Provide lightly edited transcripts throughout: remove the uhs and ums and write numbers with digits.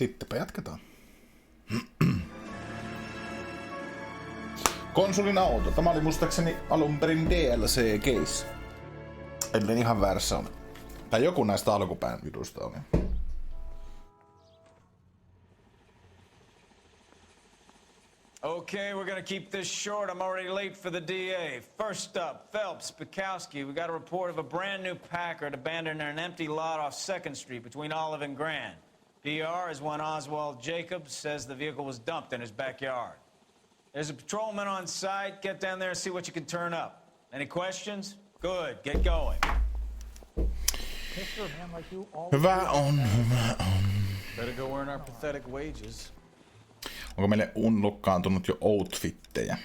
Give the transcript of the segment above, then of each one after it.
Sittenpä jatketaan. Konsulin auto. Tämä oli muistaakseni alun perin DLC-case. Ellen ihan väärässä ole. Tai joku näistä alkupään jutuista oli. Okay, we're gonna keep this short. I'm already late for the DA. First up, Phelps, Bukowski. We got a report of a brand new Packard abandoned in an empty lot off 2nd Street between Olive and Grand. PR is one Oswald Jacobs says the vehicle was dumped in his backyard. There's a patrolman on site. Get down there and see what you can turn up. Any questions? Good. Get going. Hyvä on. Better go earn our pathetic wages. Onko meille unlokkaantunut jo outfittejä?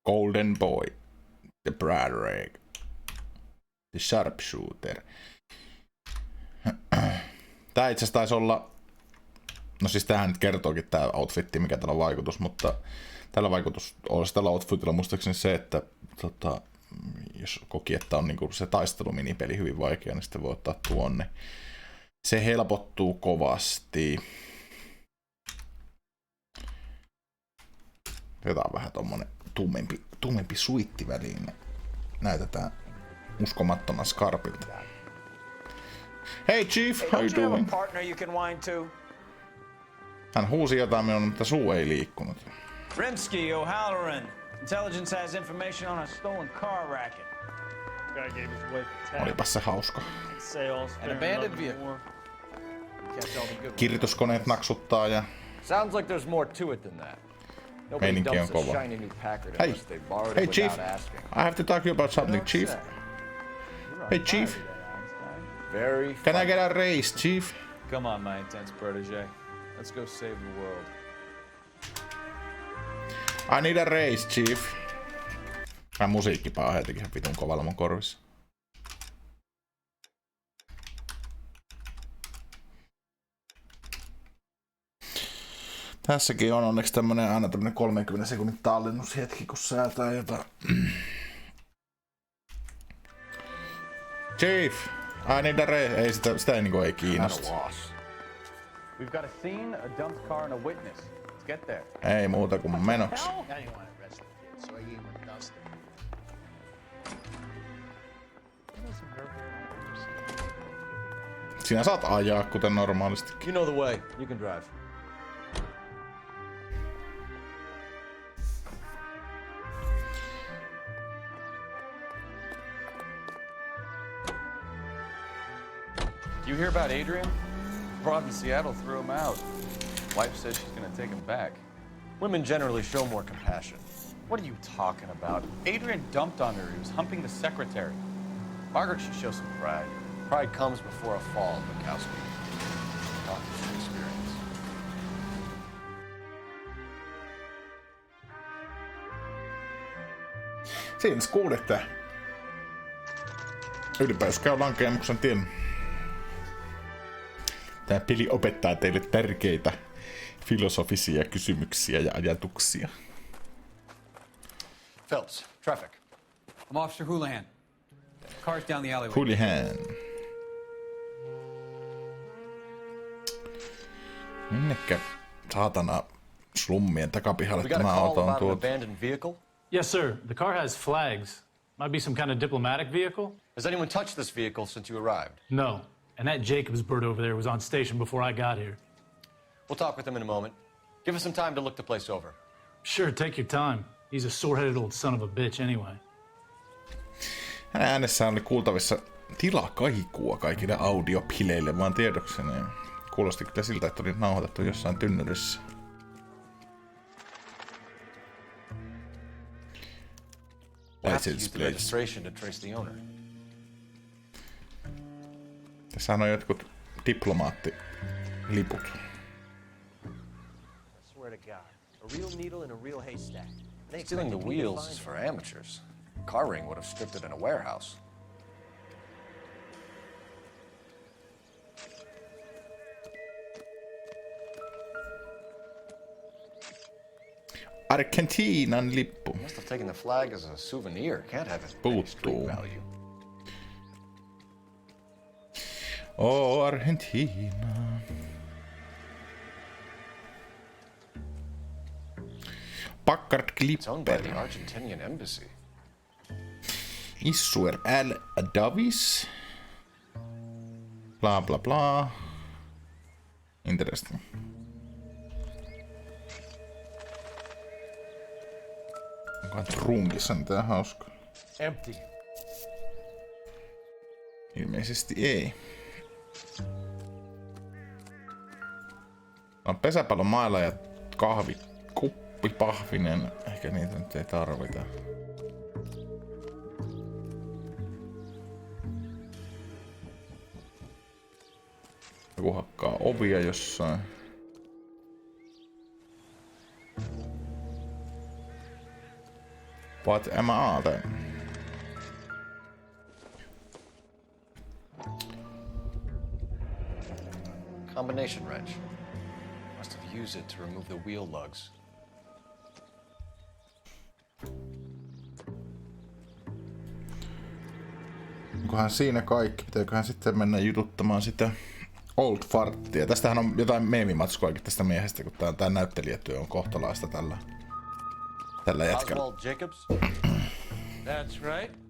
Golden Boy. The Bradley. The Sharpshooter. Tää itse asiassa taisi olla... No siis tämähän nyt kertookin tää outfitti, mikä tällä on vaikutus, mutta tällä vaikutus olisi tällä outfitilla muistaakseni se, että jos koki, että on niinku se taisteluminipeli hyvin vaikea, niin sitten voi ottaa tuonne. Se helpottuu kovasti. Jotain vähän tommonen tummempi suittiväline. Näytetään uskomattoman skarpilta. Hey Chief, how you doing? Hän huusi jotain minun, mutta suu ei liikkunut. Rimsky, O'Halloran. Intelligence has information on a stolen car racket. Guy gave his wife a tap. Olipas se hauska. An abandoned vehicle. Kirjoituskoneet naksuttaa ja... Sounds like there's more to it than that. Meininki on kova. Hey Chief, I have to talk to you about something, Chief. Hey Chief. Can I get a raise, Chief? Come on, my intense protege. Let's go save the world. I need a raise, Chief. Tää musiikki paa hetikin ihan vitun kovalla mun korvissa. Tässäkin on onneksi tämmönen aina tämmönen 30 sekunnin tallennushetki, kun säätää jotain. Chief, I need a raise. Ei sitä ei niinku ei kiinnosta. We've got a scene, a dumped car and a witness. Let's get there. Ei muuta kuin menoksi. Sinä saat ajaa kuten normaalisti. You know the way. You can drive. You hear about Adrian? Broad in Seattle threw him out. Wife says she's gonna take him back. Women generally show more compassion. What are you talking about? Adrian dumped on her. He was humping the secretary. Margaret should show some pride. Pride comes before a fall, Bukowski. Not from experience. Siinä kuulette. Ylipäätään käy lankemuksen tien. Tämä peli opettaa teille tärkeitä filosofisia kysymyksiä ja ajatuksia. Phelps, traffic. I'm Officer Houlihan. Car's down the alleyway. Houlihan. Minnekä saatana slummien takapihalle tämä auto on tuotu? Yes, sir. The car has flags. Might be some kind of diplomatic vehicle. Has anyone touched this vehicle since you arrived? No. And that Jacobs bird over there was on station before I got here. We'll talk with him in a moment. Give us some time to look the place over. Sure, take your time. He's a sore-headed old son of a bitch anyway. Hänen äänessään oli kuultavissa tilakaikua kaikille audiopileille vaan tiedoksena. Kuulosti kyllä siltä, että oli nauhoitettu jossain tynnyrissä. Tässä on jotkut diplomaattiliput. Stealing the wheels is for amateurs. Car ring would have stripped it in a warehouse. Argentiinan lippu. Must have taken the flag as a souvenir. Can't have it. Puuttuu. Oh, Argentina. Packard It's owned by the Clipper. Argentinian embassy. Issuer L. Davis. Bla bla bla. Interesting. Onkohan trunkissa mitään hauskaa? Empty. Ilmeisesti ei. On pesäpallomailla ja kahvikuppi pahvinen. Ehkä niitä nyt ei tarvita. Joku hakkaa ovia jossain. What am I then? Combination wrench. Must have used it to remove the wheel lugs. Onkohan siinä kaikki? Pitääköhän sitten mennä jututtamaan sitä Old Farttia. Tästähän on jotain meemimatskoakin tästä miehestä, kun tää näyttelijätyö on kohtalaista tällä jätkällä. Oswald Jacobs? That's right.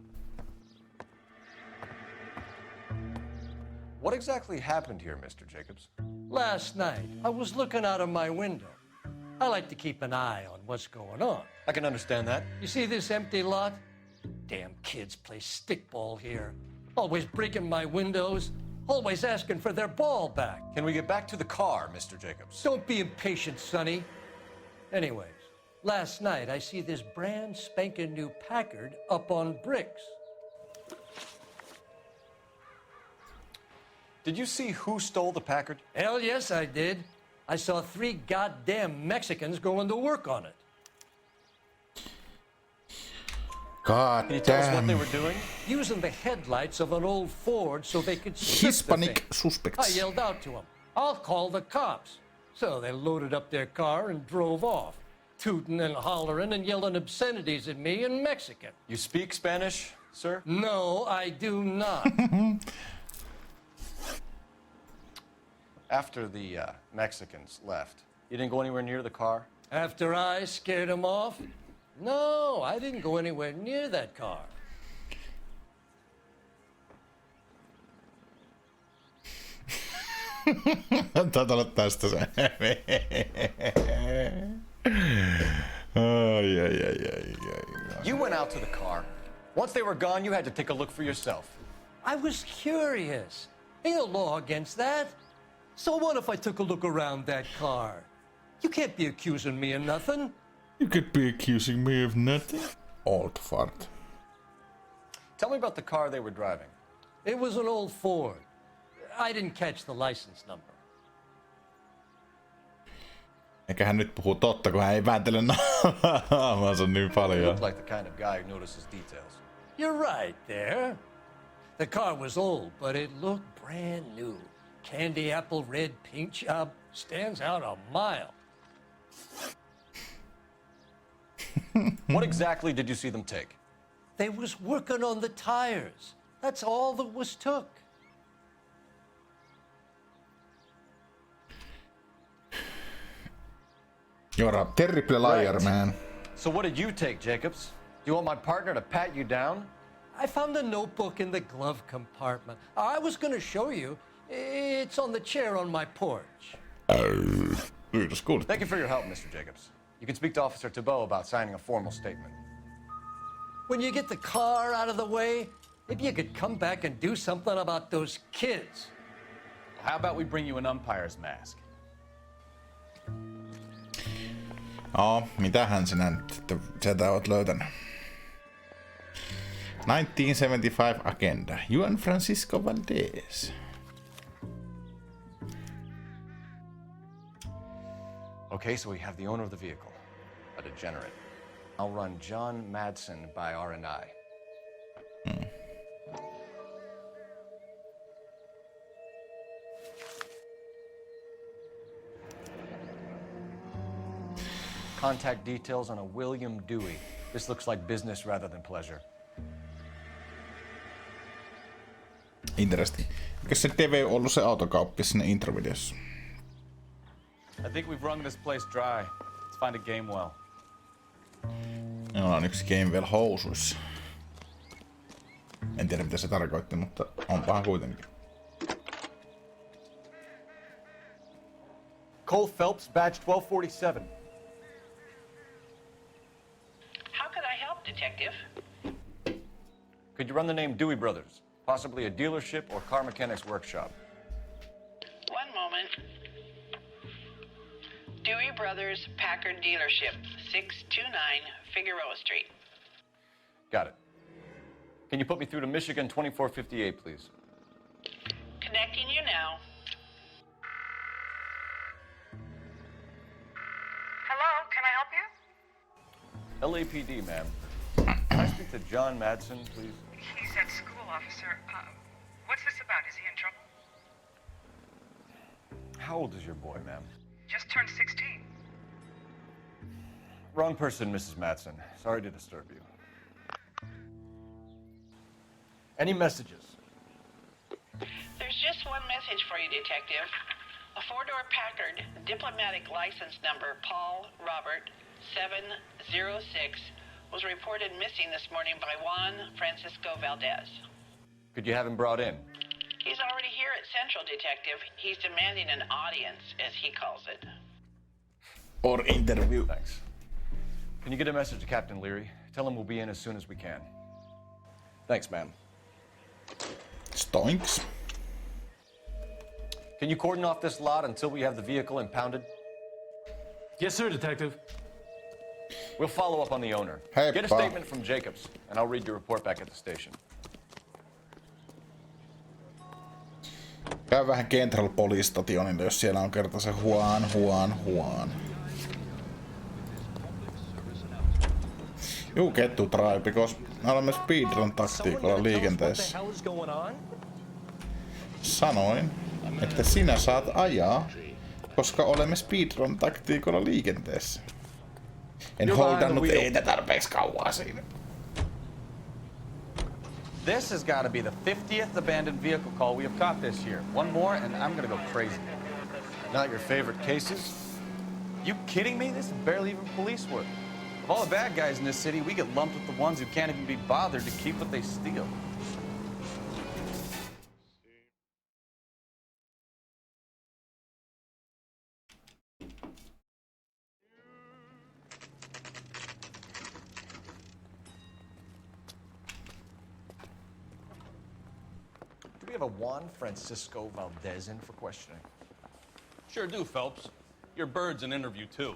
What exactly happened here, Mr. Jacobs? Last night, I was looking out of my window. I like to keep an eye on what's going on. I can understand that. You see this empty lot? Damn kids play stickball here. Always breaking my windows, always asking for their ball back. Can we get back to the car, Mr. Jacobs? Don't be impatient, Sonny. Anyways, last night I see this brand spanking new Packard up on bricks. Did you see who stole the Packard? Hell yes, I did. I saw 3 goddamn Mexicans going to work on it. God Can you tell us what damn. they were doing? Using the headlights of an old Ford so they could strip the Hispanic thing. suspects. I yelled out to them, I'll call the cops. So they loaded up their car and drove off, tooting and hollering and yelling obscenities at me in Mexican. You speak Spanish, sir? No, I do not. After the Mexicans left, you didn't go anywhere near the car? After I scared them off? No, I didn't go anywhere near that car. Taitaa olla tästä se. Ai. You went out to the car. Once they were gone, you had to take a look for yourself. I was curious. Ain't no law against that. So what if I took a look around that car? You can't be accusing me of nothing. You could be accusing me of nothing. Old fart. Tell me about the car they were driving. It was an old Ford. I didn't catch the license number. Eikä hän nyt puhu totta, kun hän ei vääntele naamaansa niin You paljon. look like the kind of guy who notices details. You're right there. The car was old, but it looked brand new. Candy apple red paint job stands out a mile. What exactly did you see them take? They was working on the tires. That's all that was took. You're a terrible liar, Right. man. So what did you take, Jacobs? You want my partner to pat you down? I found a notebook in the glove compartment. I was going to show you. It's on the chair on my porch. Yhdys kuulit. Thank you for your help, Mr. Jacobs. You can speak to Officer Thibault about signing a formal statement. When you get the car out of the way, maybe you could come back and do something about those kids. How about we bring you an umpire's mask? No, mitähän sinä nyt sitten sieltä oot löytänyt? 1975 Agenda. Juan Francisco Valdez. Okay, so we have the owner of the vehicle, a degenerate. I'll run John Madsen by R&I. Contact details on a William Dewey. This looks like business rather than pleasure. Interesting. Eikö se Deve ollut se autokauppi sinne introvideossa? I think we've wrung this place dry. Let's find a game well. Joo, on yksi game vielä housuissa. En tiedä mitä se tarkoitti, mutta onpahan kuitenkin. Cole Phelps, badge 1247. How could I help, Detective? Could you run the name Dewey Brothers? Possibly a dealership or car mechanics workshop. One moment. Dewey Brothers Packard Dealership, 629 Figueroa Street. Got it. Can you put me through to Michigan 2458, please? Connecting you now. Hello, can I help you? LAPD, ma'am. Can I speak to John Madsen, please? He's at school, officer. What's this about? Is he in trouble? How old is your boy, ma'am? Just turned 16. Wrong person, Mrs. Madsen. Sorry to disturb you. Any messages? There's just one message for you, Detective. A four-door Packard, diplomatic license number Paul Robert 706, was reported missing this morning by Juan Francisco Valdez. Could you have him brought in? He's already here at Central, Detective. He's demanding an audience, as he calls it. Or interview. Thanks. Can you get a message to Captain Leary? Tell him we'll be in as soon as we can. Thanks, ma'am. Stoinks. Can you cordon off this lot until we have the vehicle impounded? Yes, sir, Detective. We'll follow up on the owner. Hey, get a Pa. statement from Jacobs, and I'll read your report back at the station. Käy vähän Central Police Stationilla, jos siellä on kerta se Juan. Juu, kettu try, because me olemme speedrun taktiikolla liikenteessä. Sanoin, että sinä saat ajaa, koska olemme speedrun taktiikolla liikenteessä. En holdannut eitä tarpeeksi kauaa siinä. This has got to be the 50th abandoned vehicle call we have caught this year. One more, and I'm gonna go crazy. Not your favorite cases? You kidding me? This is barely even police work. Of all the bad guys in this city, we get lumped with the ones who can't even be bothered to keep what they steal. Do we have a Juan Francisco Valdez in for questioning? Sure do, Phelps. Your bird's an interview, too.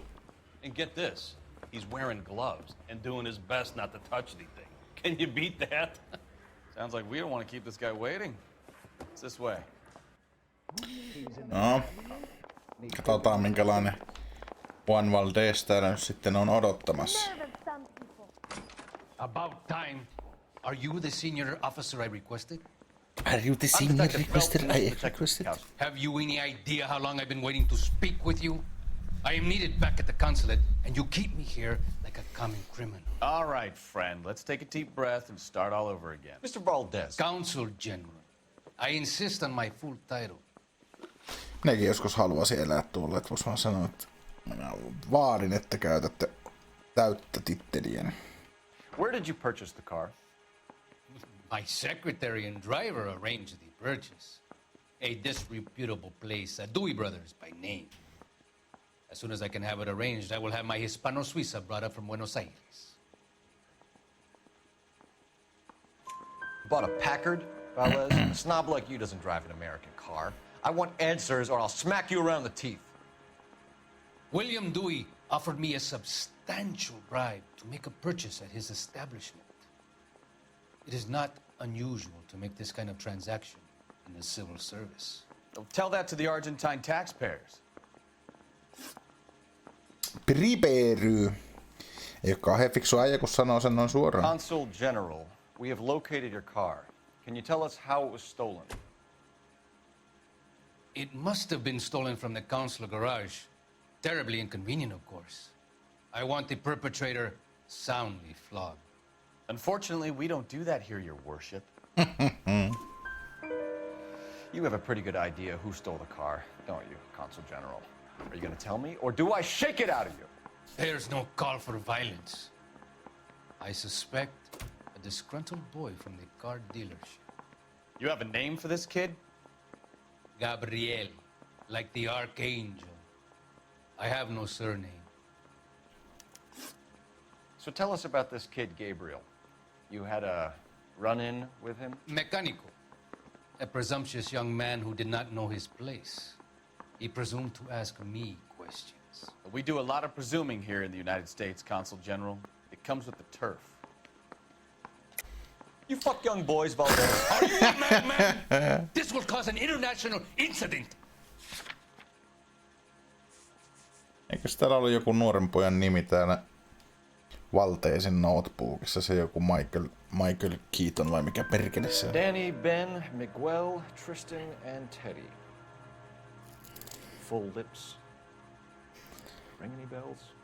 And get this, he's wearing gloves and doing his best not to touch anything. Can you beat that? Sounds like we don't want to keep this guy waiting. It's this way. No. Katsotaan minkälainen Juan Valdez täällä nyt sitten on odottamassa. About time. Are you the senior officer I requested? Are you the senior requester I requested? Have you any idea how long I've been waiting to speak with you? I am needed back at the consulate, and you keep me here like a common criminal. All right, friend. Let's take a deep breath and start all over again. Mr. Valdez. Consul General. I insist on my full title. Minäkin joskus haluaisin elää tuolla, että vois vaan sanoa, että minä vaadin, että käytätte täyttä titteliä. Where did you purchase the car? My secretary and driver arranged the purchase. A disreputable place, Dewey Brothers by name. As soon as I can have it arranged, I will have my Hispano Suiza brought up from Buenos Aires. Bought a Packard, Valdez? A snob like you doesn't drive an American car. I want answers or I'll smack you around the teeth. William Dewey offered me a substantial bribe to make a purchase at his establishment. It is not unusual to make this kind of transaction in the civil service. Tell that to the Argentine taxpayers. Pripery. Ei ole kauhean fiksu äijä, kun sanoo sen noin suoraan. Consul General, we have located your car. Can you tell us how it was stolen? It must have been stolen from the consular garage. Terribly inconvenient, of course. I want the perpetrator soundly flogged. Unfortunately, we don't do that here, Your Worship. You have a pretty good idea who stole the car, don't you, Consul General? Are you gonna tell me, or do I shake it out of you? There's no call for violence. I suspect a disgruntled boy from the car dealership. You have a name for this kid? Gabriel, like the archangel. I have no surname. So tell us about this kid, Gabriel. You had a run-in with him? Mecánico. A presumptuous young man who did not know his place. He presumed to ask me questions. We do a lot of presuming here in the United States, Consul General. It comes with the turf. You fuck young boys, Valdez. Are you a madman? This will cause an international incident. Eikös täällä ollut joku nuoren pojan nimi täällä Valteesin notebookissa? Se joku Michael Keaton vai mikä perkele se on? Danny, Ben, Miguel, Tristan, and Teddy. Full lips. Ring any bells?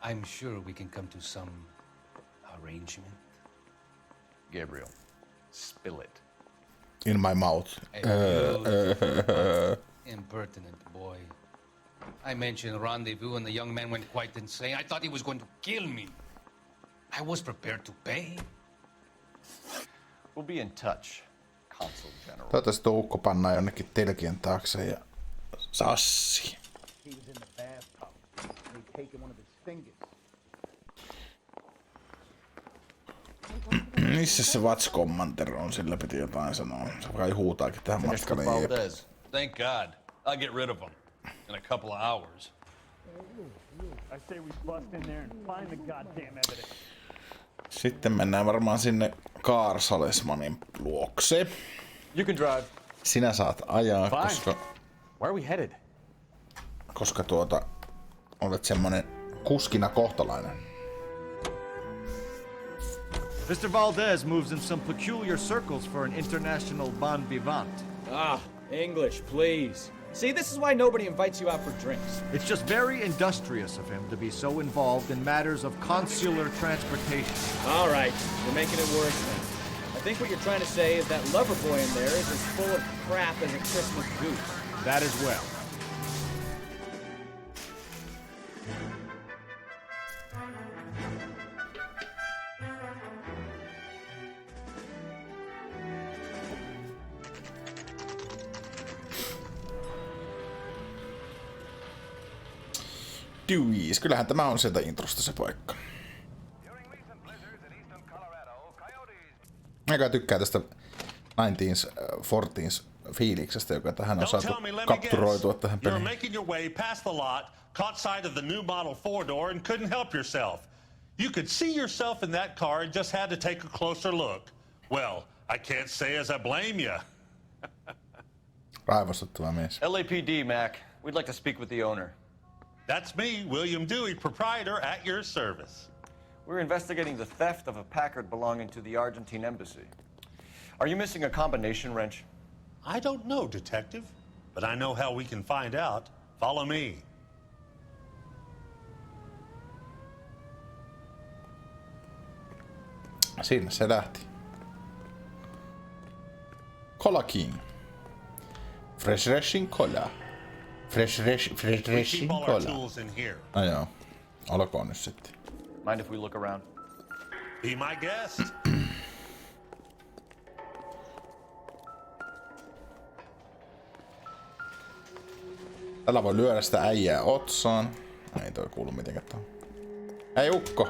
I'm sure we can come to some arrangement. Gabriel, spill it. In my mouth. Impertinent boy. I mentioned rendezvous and the young man went quite insane. I thought he was going to kill me. I was prepared to pay. We'll be in touch, Consul General. Toivottavasti tuo ukko pannaan jonnekin telkien taakse ja sassi. He was in the bathtub. He'd taken one of his fingers. Missä se Watch Commander on? Sillä piti jotain sanoa. Se kai huutaakin tähän matkalle. Thank God. I'll get rid of him in a couple of hours. I say we bust in there and find the goddamn evidence. Sitten mennään varmaan sinne Kaarsalesmanin luokse. You can drive. Sinä saat ajaa, koska... Where are we headed? Koska olet semmonen kuskina kohtalainen. Mr. Valdez moves in some peculiar circles for an international bon vivant. Ah, English, please. See, this is why nobody invites you out for drinks. It's just very industrious of him to be so involved in matters of consular transportation. All right, you're making it worse then. I think what you're trying to say is that lover boy in there is as full of crap as a Christmas goose. That as well. Tyys, kyllähän tämä on sieltä introsta se paikka. Mä tykkää tästä 1914 fiiliksestä, joka tähän on saatu kapturoitua tähän peliin. You're making your way past the lot, caught sight of the new model 4-door and couldn't help yourself. You could see yourself in that car and just had to take a closer look. Well, I can't say as I blame you. Raivostuttava mies. LAPD, Mac. We'd like to speak with the owner. That's me, William Dewey, proprietor, at your service. We're investigating the theft of a Packard belonging to the Argentine embassy. Are you missing a combination wrench? I don't know, Detective, but I know how we can find out. Follow me. Siinä se lähti. Cola King. Fresh Rashing Cola. Fresh Rashing Cola. No joo. Olkoon nyt sitten. Mind if we look around? Be my guest. Tällä voi lyödä sitä äijää otsaan. Ei toi kuulu mitenkään tuohon. Hei ukko!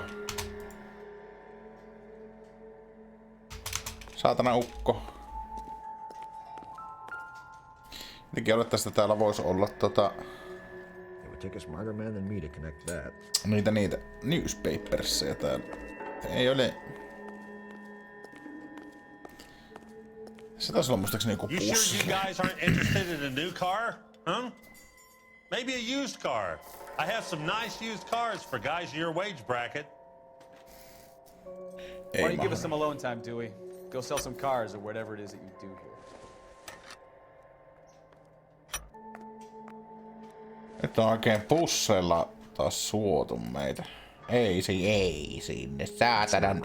Saatana ukko. Jotenkin olettaisi, että täällä voisi olla niitä newspapersia täällä. Ei ole. Se taisi olla muistaakseni joku You pussi. sure you guys aren't interested in a new car? Huh? Maybe a used car. I have some nice used cars for guys in your wage bracket. Why don't you give us some alone time, Dewey? Go sell some cars or whatever it is that you do here. Nyt on oikein pusseilla taas suotu meitä. Ei sinne, saatanan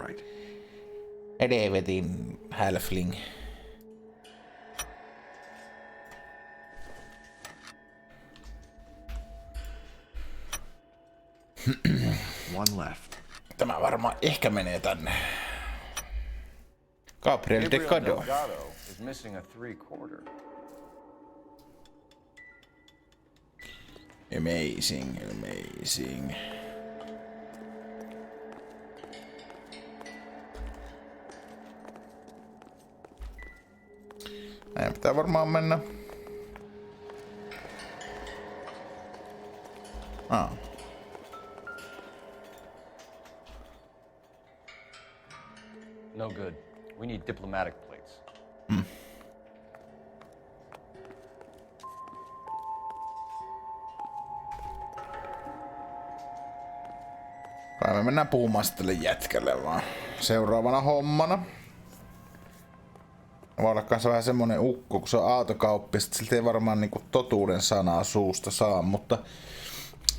helvetin halfling. One left. Tämä varmaan ehkä menee tänne. Gabriel Delgado. Is missing a 3/4. Amazing, amazing. Näin pitää varmaan mennä. No good. We need diplomatic plates. Kai me mennään puhumaan sitten tälle jätkälle vaan. Seuraavana hommana. Voi olla kanssa vähän semmonen ukko, kun se on autokauppi, sit siltä ei varmaan niinku totuuden sanaa suusta saa, mutta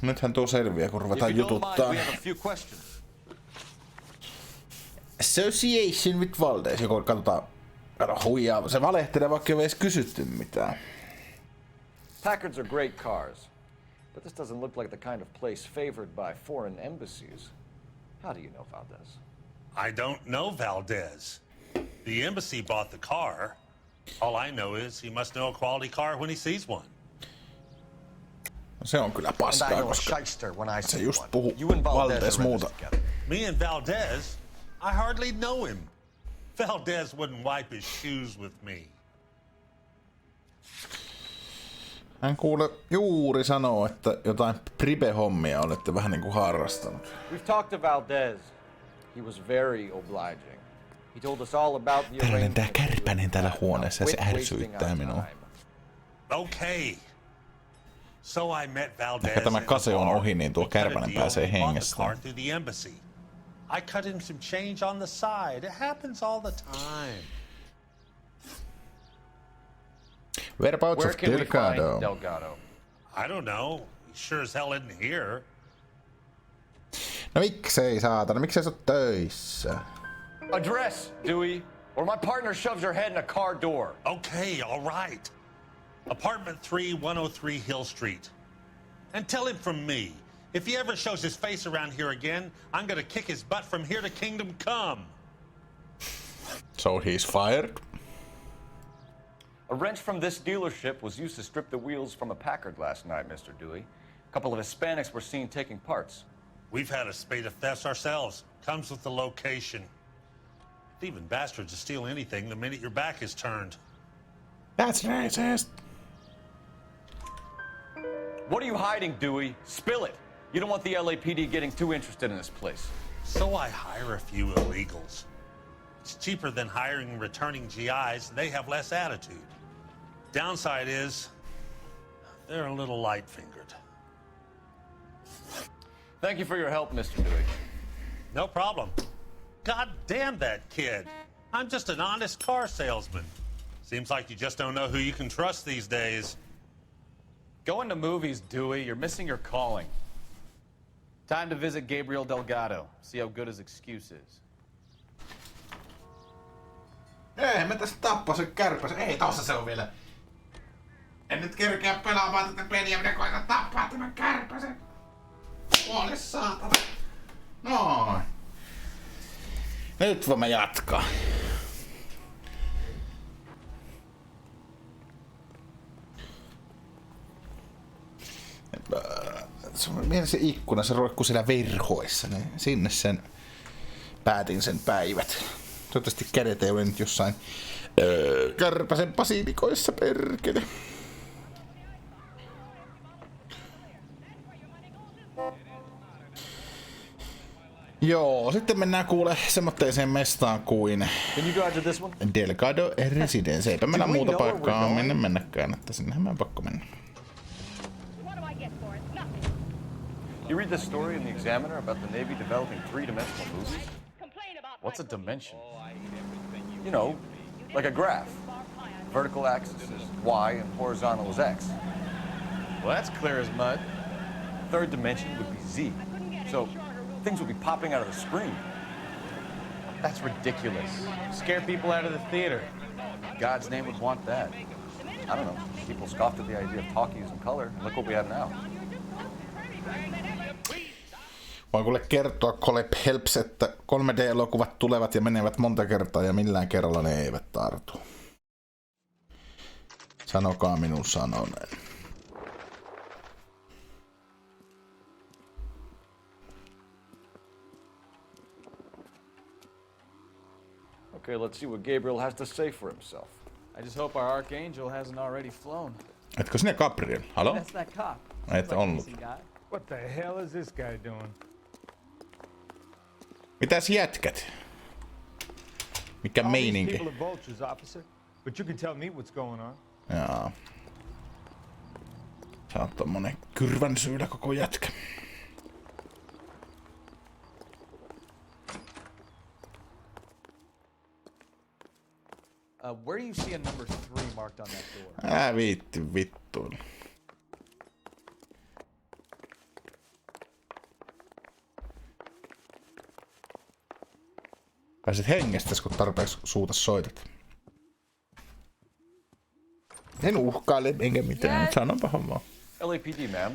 nythän tuo selviää, kun ruvetaan jututtaa. Association with Valdez, joko katsotaan, huijaa, se valehtelee vaikka ei edes kysytty mitään. Packards are great cars, but this doesn't look like the kind of place favored by foreign embassies. How do you know Valdez? I don't know Valdez. The embassy bought the car. All I know is he must know a quality car when he sees one. Se on kyllä paskaa, koska se just puhuu Valdez muuta. Me and Valdez? I hardly know him. Valdez wouldn't wipe his shoes with me. Hän kuule juuri sanoo, että jotain pribe-hommia olette vähän niinku harrastanut. We've talked to Valdez. He was very obliging. He told us all about the Tällainen tää kärpänen täällä huoneessa ja se ärsyttää minua. Okay. So I met Valdez. Ehkä tämä kase on ohi, niin tuo kärpänen pääsee hengestään. I cut him some change on the side. It happens all the time. Whereabouts of Delgado? I don't know. He sure as hell isn't here. No miksei saatana, miksei sä oot töissä? Address, Dewey, or my partner shoves your head in a car door. Okay, all right. Apartment 3, 103 Hill Street. And tell him from me, if he ever shows his face around here again, I'm gonna kick his butt from here to Kingdom Come. So he's fired? A wrench from this dealership was used to strip the wheels from a Packard last night, Mr. Dewey. A couple of Hispanics were seen taking parts. We've had a spate of thefts ourselves. Comes with the location. Thieving bastards will steal anything the minute your back is turned. That's racist. What are you hiding, Dewey? Spill it. You don't want the LAPD getting too interested in this place. So I hire a few illegals. It's cheaper than hiring returning GIs. They have less attitude. Downside is, they're a little light-fingered. Thank you for your help, Mr. Dewey. No problem. God damn that kid. I'm just an honest car salesman. Seems like you just don't know who you can trust these days. Going to movies, Dewey. You're missing your calling. Time to visit Gabriel Delgado. See how good his excuse is. Ei, me tässä tappaa sen kärpäsen. Ei, tossa se on vielä. En nyt kerkeä pelaamaan tätä peliä, minä koitan tappaa tämän kärpäsen. Kuole saatana. Noin. Nyt voimme jatkaa. Se on mielessä ikkuna, se roikkuu siellä verhoissa. Niin sinne sen päätin sen päivät. Toivottavasti kädet ei ole nyt jossain kärpäsen basiilikoissa, perkele. Joo, sitten mennään kuule semmoitteeseen mestaan kuin Delgado Residence. Eipä mennä muuta paikkaa minne mennäkään, että sinnehän mä en pakko mennä. You read the story in the Examiner about the Navy developing three-dimensional movies? What's a dimension? You know, like a graph. Vertical axis is Y and horizontal is X. Well, that's clear as mud. Third dimension would be Z. So things would be popping out of the screen. That's ridiculous. Scare people out of the theater. God's name would want that. I don't know. People scoffed at the idea of talkies in color, and look what we have now. Voin kuule kertoa Colep Helps, että 3D-elokuvat tulevat ja menevät monta kertaa ja millään kerralla ne eivät tartu. Sanokaa minun sanoneen. Okay, let's see what Gabriel has to say for himself. I just hope our archangel hasn't already flown. Etkö sinä Gabriel? Halo? That's that cop. Et ollut. What the hell is this guy doing? Mitäs jätkät? Mikä All these meininki? people are vultures, officer. But you can tell me what's going on. Jaa. Sä oot tommonen kyrvänsyylä koko jätkä. Where do you see a number 3 marked on that door? Viitti vittuun. Pääsit hengestäs, kun tarpeeksi suuta soitat. En uhkaile, enkä mitään. Sanonpa hommaa. LAPD, ma'am.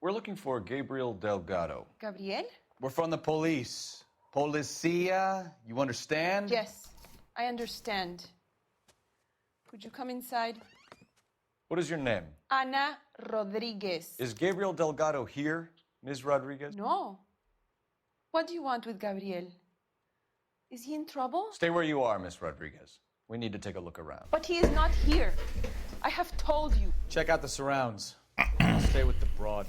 We're looking for Gabriel Delgado. Gabriel? We're from the police. Policia, you understand? Yes, I understand. Could you come inside? What is your name? Ana Rodriguez. Is Gabriel Delgado here, Ms. Rodriguez? No. What do you want with Gabriel? Is he in trouble? Stay where you are, Ms. Rodriguez. We need to take a look around. But he is not here. I have told you. Check out the surrounds. I'll stay with the broad.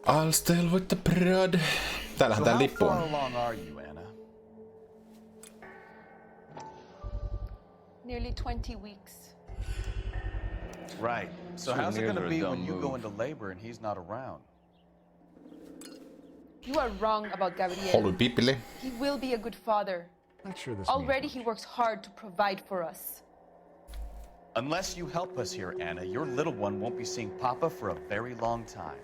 I'll stay with the broad. Täällähän tää lippu How far on. along are you, Anna? Nearly 20 weeks. Right. So how's it gonna be when you go into labor and he's not around? You are wrong about Gabriel. Holy people. He will be a good father. Not sure this Already he works hard to provide for us. Unless you help us here, Anna, your little one won't be seeing Papa for a very long time.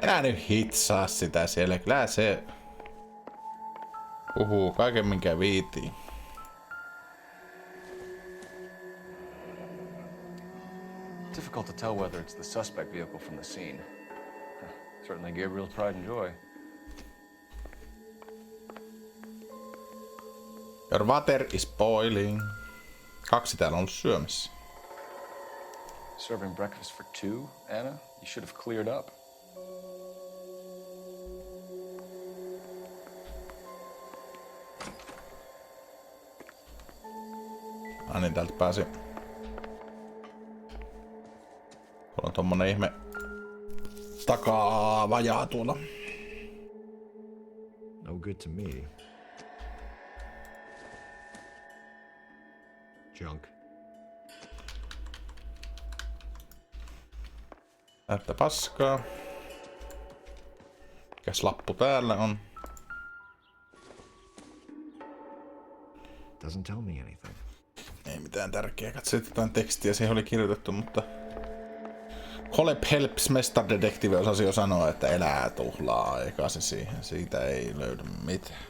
Enää nyt hitsaa sitä siellä. Kyllä se puhuu kaiken minkä viitii. Difficult to tell whether it's the suspect vehicle from the scene. Certainly Gabriel's pride and joy. Your water is boiling. 2 täällä on ollut syömässä. Serving breakfast for 2, Anna? You should have cleared up. Niin täältä pääsi. Kun on tommonen ihme takaa vajaa tuolla. No good to me. Junk. Näyttää paskaa. Mikäs lappu täällä on? Doesn't tell me anything. Ei mitään tärkeää. Katsoin jotain tekstiä, siihen oli kirjoitettu, mutta Colep Helps Mestardetektiivi osasi jo sanoa, että elää tuhlaa aikaa siihen. Siitä ei löydy mitään.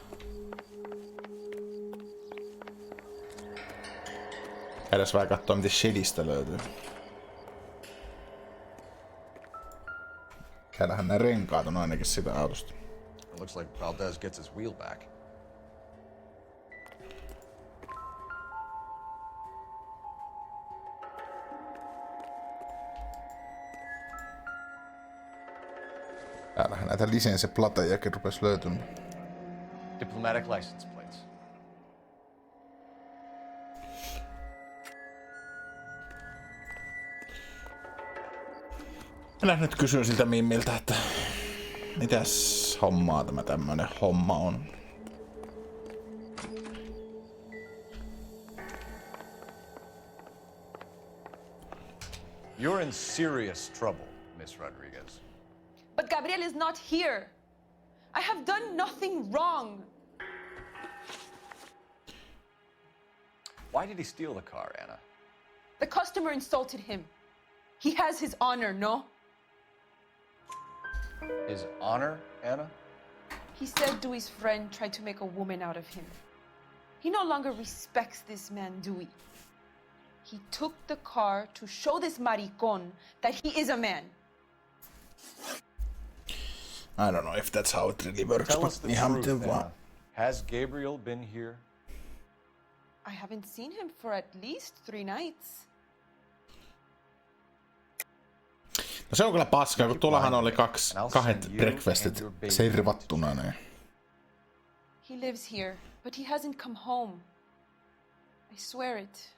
Edes vähän katsoa, miten Shedistä löytyy. Täällähän ne renkaat on ainakin sitä autosta. It looks like Valdez gets his wheel back. Täällähän näitä lisenseplatejakin rupes löytymään. Diplomatic license plates. Minä nyt kysyn siltä Mimmiltä, että mitäs hommaa tämä tämmönen homma on. You're in serious trouble, Miss Rodriguez. But Gabriel is not here. I have done nothing wrong. Why did he steal the car, Anna? The customer insulted him. He has his honor, no? His honor, Anna? He said Dewey's friend tried to make a woman out of him. He no longer respects this man, Dewey. He took the car to show this maricon that he is a man. I don't know if that's how it really works, Tell but us the ihan truth, miten vaan. Anna. Has Gabriel been here? I haven't seen him for at least 3 nights. No se on kyllä paskaa, kun tuollahan oli kahdet breakfastit servattuna. Niin. He lives here, but he hasn't come home. I swear it.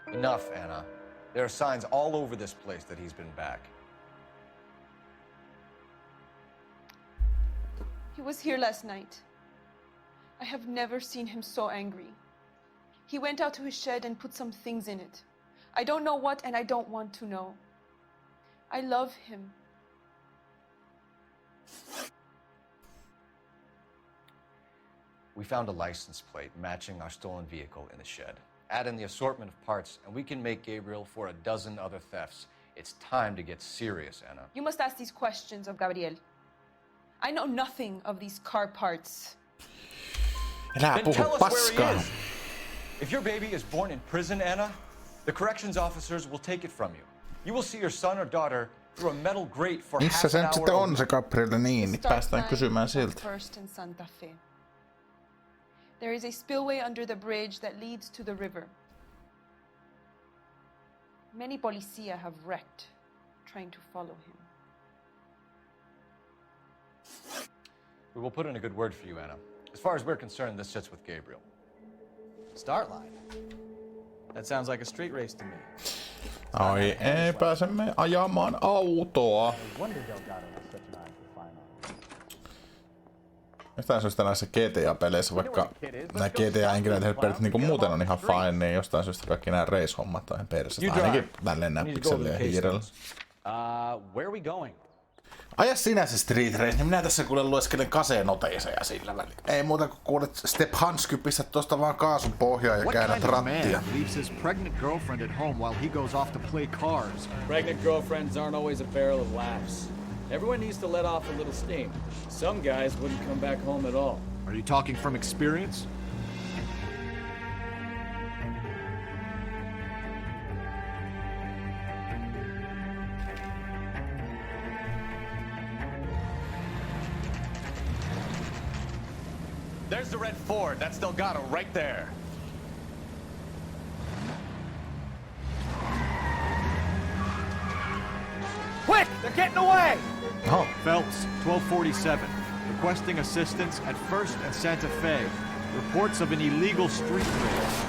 Enough, Anna. There are signs all over this place that he's been back. He was here last night. I have never seen him so angry. He went out to his shed and put some things in it. I don't know what, and I don't want to know. I love him. We found a license plate matching our stolen vehicle in the shed. Add in the assortment of parts, and we can make Gabriel for a dozen other thefts. It's time to get serious, Anna. You must ask these questions of Gabriel. I know nothing of these car parts. Then tell us where he is. If your baby is born in prison, Anna, the corrections officers will take it from you. You will see your son or daughter through a metal grate for Missä half se an nyt hour. sitten on se Gabriel niin päästään kysymään siltä. First in Santa Fe. There is a spillway under the bridge that leads to the river. Many policia have wrecked trying to follow him. We will put in a good word for you, Anna. As far as we're concerned, this sits with Gabriel. Start line. That sounds like a street race to me. Ai ei pääsemme ajamaan autoa. Jostain syystä näissä GTA-peleissä, vaikka nämä GTA-henkilöt pelit niinku muuten on ihan fine, niin jostain syystä kaikki nämä race-hommat on ihan persestä. Ainakin tälleen näppikselle ja hiirellä. Where are we going? Aja sinä se Street Race, niin minä tässä kuulen lueskelen kaseenoteiseja sillä välillä. Ei muuta kuin kuulet Step Hansky, pistät tosta vaan kaasun pohjaan ja käännät rattia. Leaves his pregnant girlfriend at home while he goes off to play cars. Pregnant girlfriends aren't always a barrel of laughs. Everyone needs to let off a little steam. Some guys wouldn't come back home at all. Are you talking from experience? There's the red Ford. That's Delgado right there. Quick! They're getting away! Oh. Phelps, 1247. Requesting assistance at 1st and Santa Fe. Reports of an illegal street race.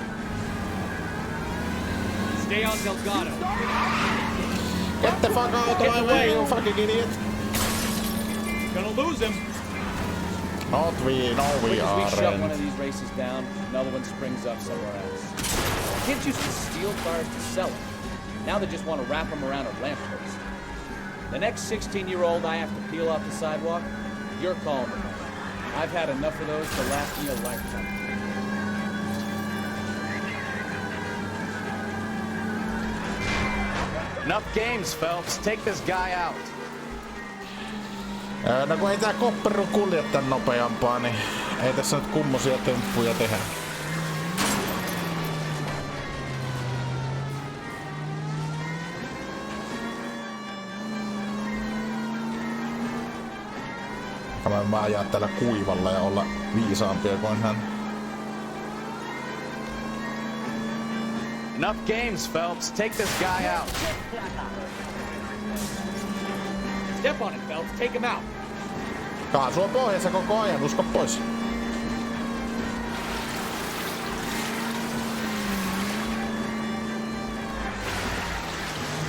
Stay on Delgado. Get the fuck out of my way, you fucking idiot! Gonna lose him. Not we, no we As we shut one aren't. of these races down, another one springs up somewhere else. Kids used to steal cars to sell them. Now they just want to wrap them around a lamppost. The next 16-year-old I have to peel off the sidewalk, you're calling them. I've had enough of those to last me a lifetime. Enough games, Phelps. Take this guy out. No kun ei tää kopperu kulje tän nopeampaa, niin ei tässä nyt kummosia temppuja tehdä. Mä ajaa täällä kuivalla ja olla viisaampia kuin hän. Enough games, Phelps. Take this guy out. Step on it, Phelps. Take him out. Kaasua pohjassa koko ajan, usko pois.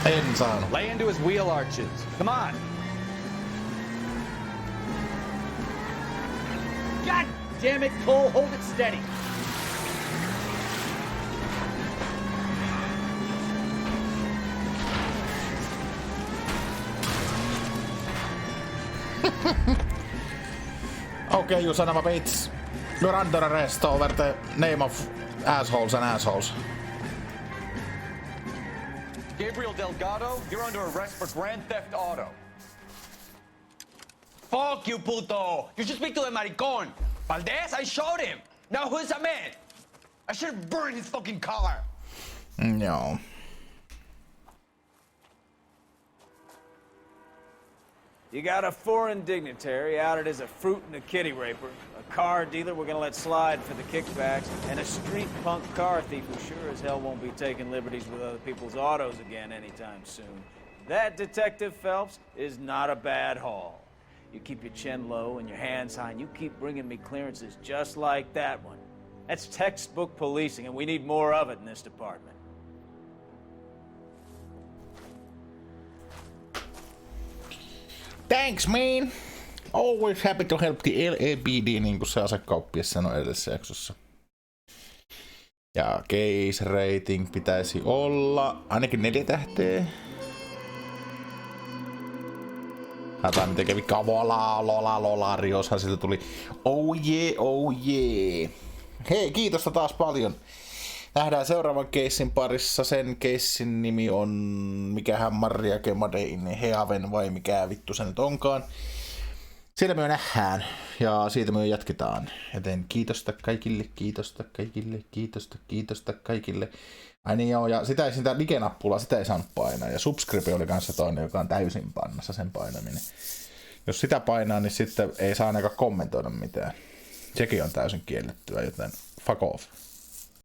En saanut. Lay into his wheel arches. Come on. God damn it, Cole. Hold it steady. Okay, you son of a bitch. You're under arrest over the name of assholes and assholes. Gabriel Delgado, you're under arrest for Grand Theft Auto. Fuck you, puto. You should speak to the maricon. Valdez, I showed him. Now who's the man? I should have burned his fucking car. Joo. You got a foreign dignitary outed as a fruit and a kitty raper, a car dealer we're gonna let slide for the kickbacks, and a street punk car thief who sure as hell won't be taking liberties with other people's autos again anytime soon. That, Detective Phelps, is not a bad haul. You keep your chin low and your hands high, and you keep bringing me clearances just like that one. That's textbook policing, and we need more of it in this department. Thanks, man. Always happy to help the LAPD, niin kuin se asekauppias sanoi edellisessä jaksossa. Ja case rating pitäisi olla ainakin 4 tähteä. Katsotaan miten kävi Lolariossa, siltä tuli oh yeah. Hei, kiitosta taas paljon. Nähdään seuraavan keissin parissa. Sen keissin nimi on mikähän Maria Gemadein Heaven vai mikä vittu se nyt onkaan. Siitä me nähdään ja siitä me jatketaan. Joten kiitosta kaikille. Ai niin joo, ja sitä ei sitä like-nappulaa, sitä ei saanut painaa. Ja subscribe oli kanssa toinen, joka on täysin pannassa sen painaminen. Jos sitä painaa, niin sitten ei saa ainakaan kommentoida mitään. Sekin on täysin kiellettyä, joten fuck off.